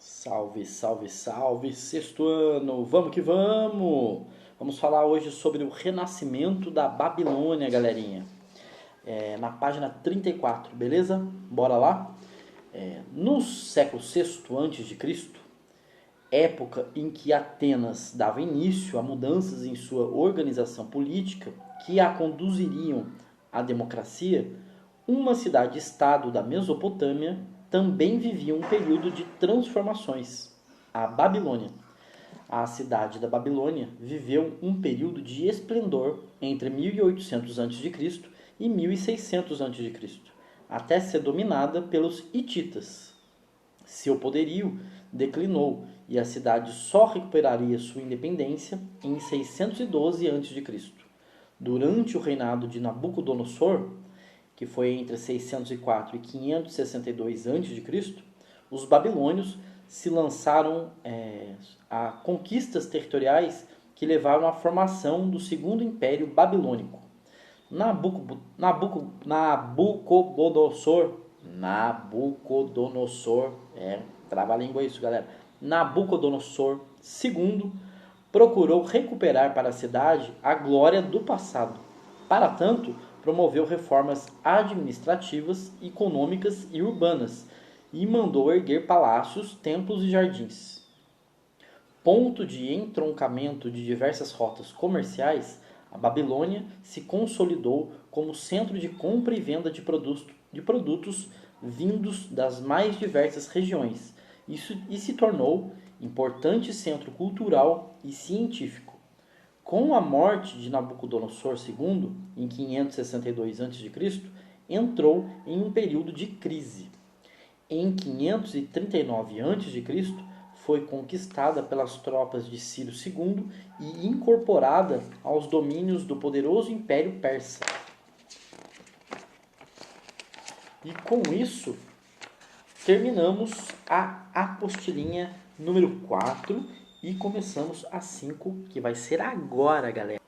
Salve, salve, salve, sexto ano, vamos que vamos! Vamos falar hoje sobre o renascimento da Babilônia, galerinha. Na página 34, beleza? Bora lá? No século VI a.C., época em que Atenas dava início a mudanças em sua organização política que a conduziriam à democracia, uma cidade-estado da Mesopotâmia também vivia um período de transformações, a Babilônia. A cidade da Babilônia viveu um período de esplendor entre 1800 a.C. e 1600 a.C., até ser dominada pelos hititas. Seu poderio declinou e a cidade só recuperaria sua independência em 612 a.C. Durante o reinado de Nabucodonosor, que foi entre 604 e 562 a.C., os babilônios se lançaram a conquistas territoriais que levaram à formação do Segundo Império Babilônico. Nabucodonosor, trava-língua isso, galera. Nabucodonosor II procurou recuperar para a cidade a glória do passado. Para tanto, promoveu reformas administrativas, econômicas e urbanas e mandou erguer palácios, templos e jardins. Ponto de entroncamento de diversas rotas comerciais, a Babilônia se consolidou como centro de compra e venda de produtos vindos das mais diversas regiões e se tornou importante centro cultural e científico. Com a morte de Nabucodonosor II, em 562 a.C., entrou em um período de crise. Em 539 a.C., foi conquistada pelas tropas de Ciro II e incorporada aos domínios do poderoso Império Persa. E com isso, terminamos a apostilinha número 4 e começamos a 5, que vai ser agora, galera.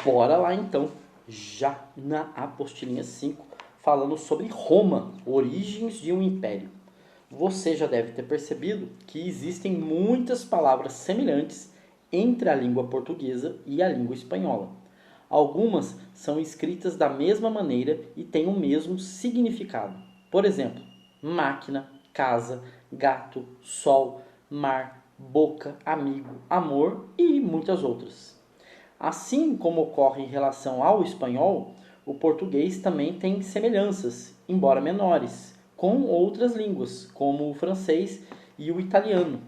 Bora lá então, já na apostilinha 5, falando sobre Roma, origens de um império. Você já deve ter percebido que existem muitas palavras semelhantes entre a língua portuguesa e a língua espanhola. Algumas são escritas da mesma maneira e têm o mesmo significado. Por exemplo, máquina, casa, gato, sol, mar, boca, amigo, amor e muitas outras. Assim como ocorre em relação ao espanhol, o português também tem semelhanças, embora menores, com outras línguas, como o francês e o italiano.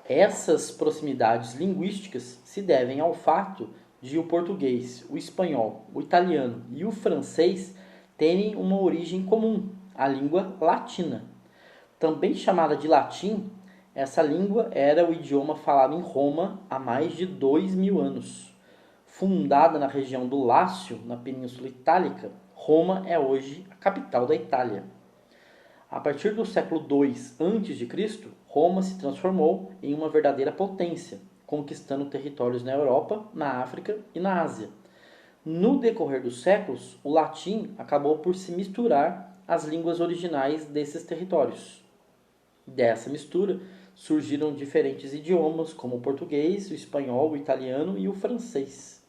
Essas proximidades linguísticas se devem ao fato de o português, o espanhol, o italiano e o francês terem uma origem comum, a língua latina. Também chamada de latim, essa língua era o idioma falado em Roma há mais de 2000 anos. Fundada na região do Lácio, na Península Itálica, Roma é hoje a capital da Itália. A partir do século II a.C., Roma se transformou em uma verdadeira potência, conquistando territórios na Europa, na África e na Ásia. No decorrer dos séculos, o latim acabou por se misturar às línguas originais desses territórios. Dessa mistura surgiram diferentes idiomas, como o português, o espanhol, o italiano e o francês.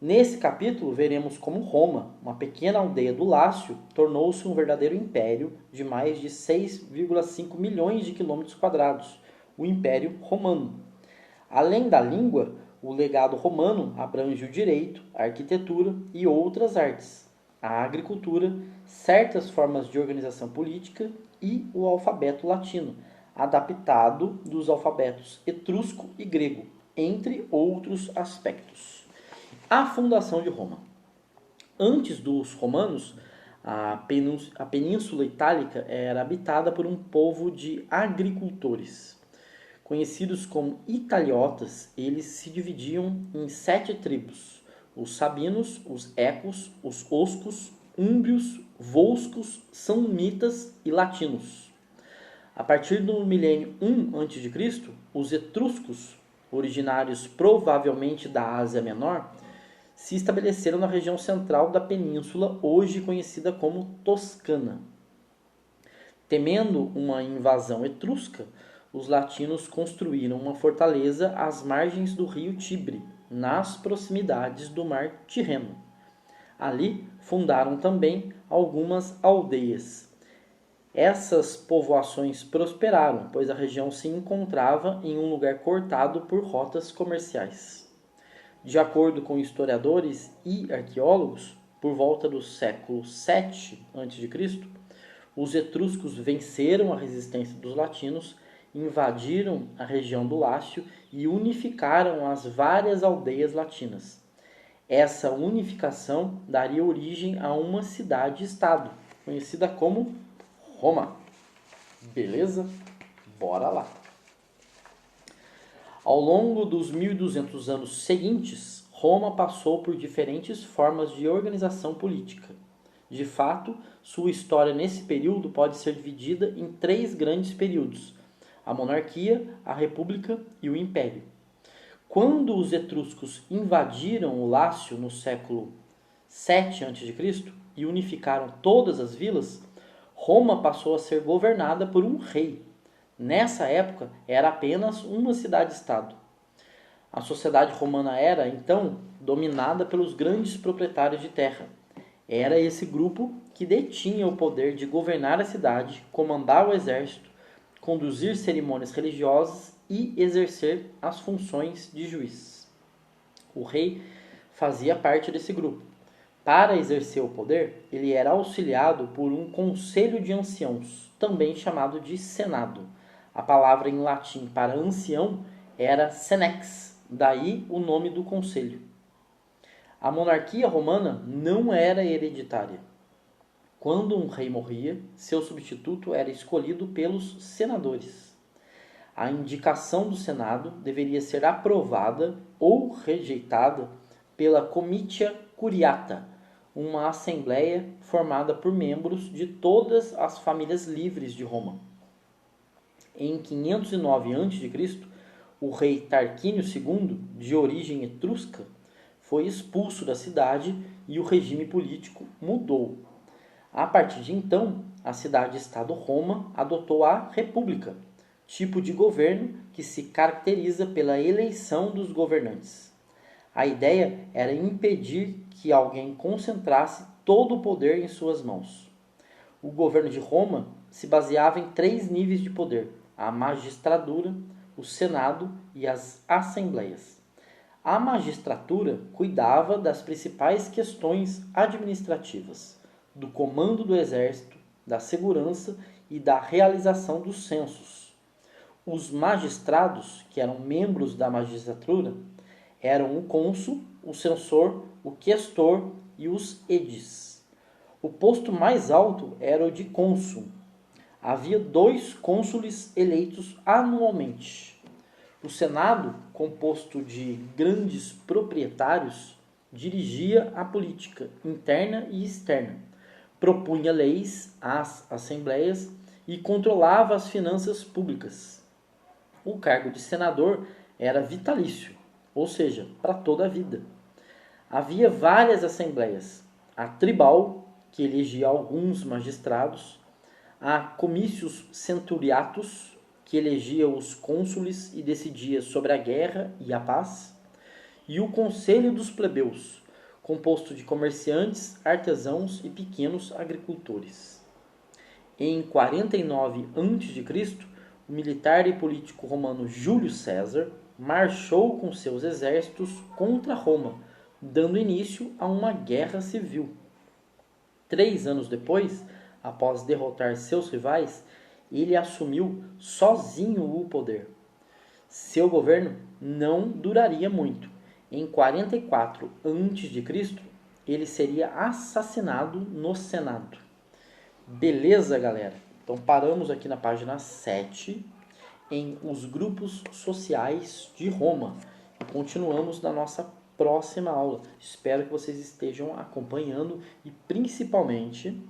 Nesse capítulo, veremos como Roma, uma pequena aldeia do Lácio, tornou-se um verdadeiro império de mais de 6,5 milhões de quilômetros quadrados, o Império Romano. Além da língua, o legado romano abrange o direito, a arquitetura e outras artes, a agricultura, certas formas de organização política e o alfabeto latino, adaptado dos alfabetos etrusco e grego, entre outros aspectos. A fundação de Roma. Antes dos romanos, a Península Itálica era habitada por um povo de agricultores. Conhecidos como italiotas, eles se dividiam em 7 tribos: os sabinos, os ecos, os oscos, úmbrios, volscos, samnitas e latinos. A partir do milênio 1 a.C., os etruscos, originários provavelmente da Ásia Menor, se estabeleceram na região central da península, hoje conhecida como Toscana. Temendo uma invasão etrusca, os latinos construíram uma fortaleza às margens do rio Tibre, nas proximidades do mar Tirreno. Ali fundaram também algumas aldeias. Essas povoações prosperaram, pois a região se encontrava em um lugar cortado por rotas comerciais. De acordo com historiadores e arqueólogos, por volta do século VII a.C., os etruscos venceram a resistência dos latinos, invadiram a região do Lácio e unificaram as várias aldeias latinas. Essa unificação daria origem a uma cidade-estado, conhecida como Roma. Beleza? Bora lá! Ao longo dos 1200 anos seguintes, Roma passou por diferentes formas de organização política. De fato, sua história nesse período pode ser dividida em 3 grandes períodos: a monarquia, a república e o império. Quando os etruscos invadiram o Lácio no século VII a.C. e unificaram todas as vilas, Roma passou a ser governada por um rei. Nessa época, era apenas uma cidade-estado. A sociedade romana era, então, dominada pelos grandes proprietários de terra. Era esse grupo que detinha o poder de governar a cidade, comandar o exército, conduzir cerimônias religiosas e exercer as funções de juiz. O rei fazia parte desse grupo. Para exercer o poder, ele era auxiliado por um conselho de anciãos, também chamado de senado. A palavra em latim para ancião era senex, daí o nome do conselho. A monarquia romana não era hereditária. Quando um rei morria, seu substituto era escolhido pelos senadores. A indicação do Senado deveria ser aprovada ou rejeitada pela Comitia Curiata, uma assembleia formada por membros de todas as famílias livres de Roma. Em 509 a.C., o rei Tarquínio II, de origem etrusca, foi expulso da cidade e o regime político mudou. A partir de então, a cidade-estado Roma adotou a república, tipo de governo que se caracteriza pela eleição dos governantes. A ideia era impedir que alguém concentrasse todo o poder em suas mãos. O governo de Roma se baseava em 3 níveis de poder: a magistratura, o senado e as assembleias. A magistratura cuidava das principais questões administrativas, do comando do exército, da segurança e da realização dos censos. Os magistrados, que eram membros da magistratura, eram o cônsul, o censor, o questor e os edis. O posto mais alto era o de cônsul. Havia 2 cônsules eleitos anualmente. O Senado, composto de grandes proprietários, dirigia a política interna e externa, propunha leis às assembleias e controlava as finanças públicas. O cargo de senador era vitalício, ou seja, para toda a vida. Havia várias assembleias: a tribal, que elegia alguns magistrados, a comícios centuriatus, que elegia os cônsules e decidia sobre a guerra e a paz, e o conselho dos plebeus, composto de comerciantes, artesãos e pequenos agricultores. Em 49 a.C., o militar e político romano Júlio César marchou com seus exércitos contra Roma, dando início a uma guerra civil. 3 anos depois, após derrotar seus rivais, ele assumiu sozinho o poder. Seu governo não duraria muito. Em 44 a.C., ele seria assassinado no Senado. Beleza, galera? Então paramos aqui na página 7, em os grupos sociais de Roma. E continuamos na nossa próxima aula. Espero que vocês estejam acompanhando e principalmente,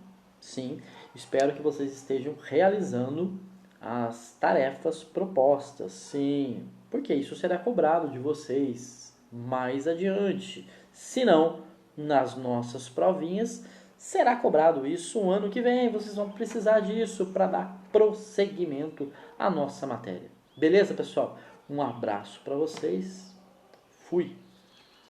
sim, espero que vocês estejam realizando as tarefas propostas, sim, porque isso será cobrado de vocês mais adiante. Se não, nas nossas provinhas será cobrado isso ano que vem. Vocês vão precisar disso para dar prosseguimento à nossa matéria. Beleza, pessoal? Um abraço para vocês. Fui!